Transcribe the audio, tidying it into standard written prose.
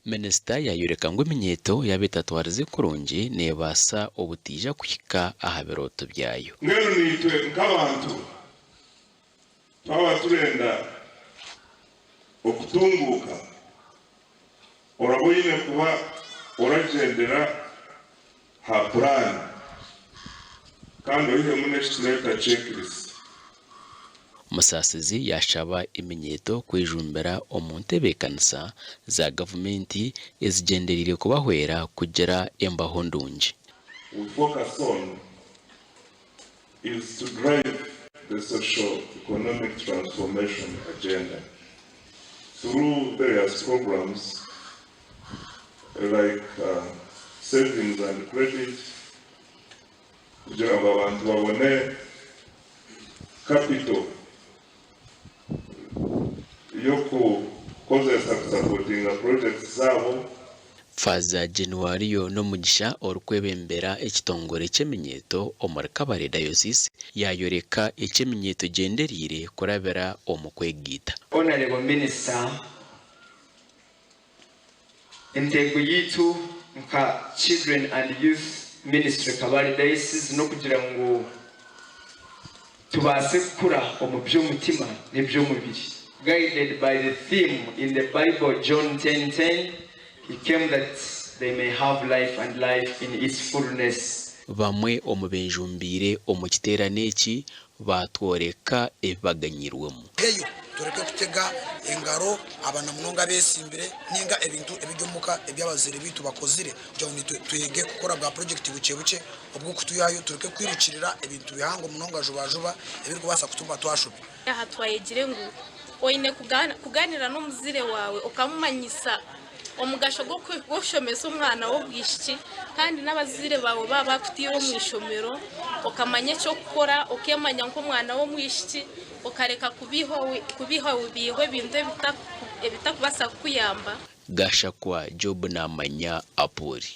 Minisita yayureka ngo eminyeeto yabitatwarize kurungi nebasa obutija kuhika aha biroto byayo. Ngeno nitwe nk'abantu twaba turenda okutunguka oraboyine kuba oragendera ha plan kandi ohihemu n'ekituleta checklist. Musasizi yashaba eminyeeto kwijumbira omuntebekanisa za gavumenti ezigenderire kubahwera kugira embaho ndungi. We focus on is to drive the social economic transformation agenda through various programs like savings and credit, kugira ngo abantu babone capital yoku kozesa kusapotinga projects zabo. Faza January yo no mugisha orukwebembera ekitongore ky'eminyeeto omuri Kabale diocese yayoreka ekyeminyeeto genderire kurabira omukwegita. Honorable Minister, intego yitu nka Children and Youth Ministry Kabale diocese no kugira ngo tubase kukura omu by'omutima n'eby'omubiri. Guided by the theme in the Bible, John 10:10, he came that they may have life and life in its fullness. Bamwe omubenjumbire omu kiterane eki batworeka ebaganyirwemu. Eyo tureke kutega engaro abana munonga besimbire ninga ebintu ebijyomuka ebyabazire bitu bakozire jawuni twege gukora bwa project buke obwo kutuyayo tureke kwirukirira ebintu bihango munonga juba ebiri kubasa kutuma twashubi. Aha twayegire ngo oine kuganira n'omuzire wawe okamumanyisa omugasho gwoshomesa omwana wo bwishiki kandi n'abazire bawe baba kutira omwishomero okamanya cyo gukora okemanya nko mwana wo mwishiki okareka kubiho ebintu ebitakubasa kuyamba. Gashakwa Job namanya Apori.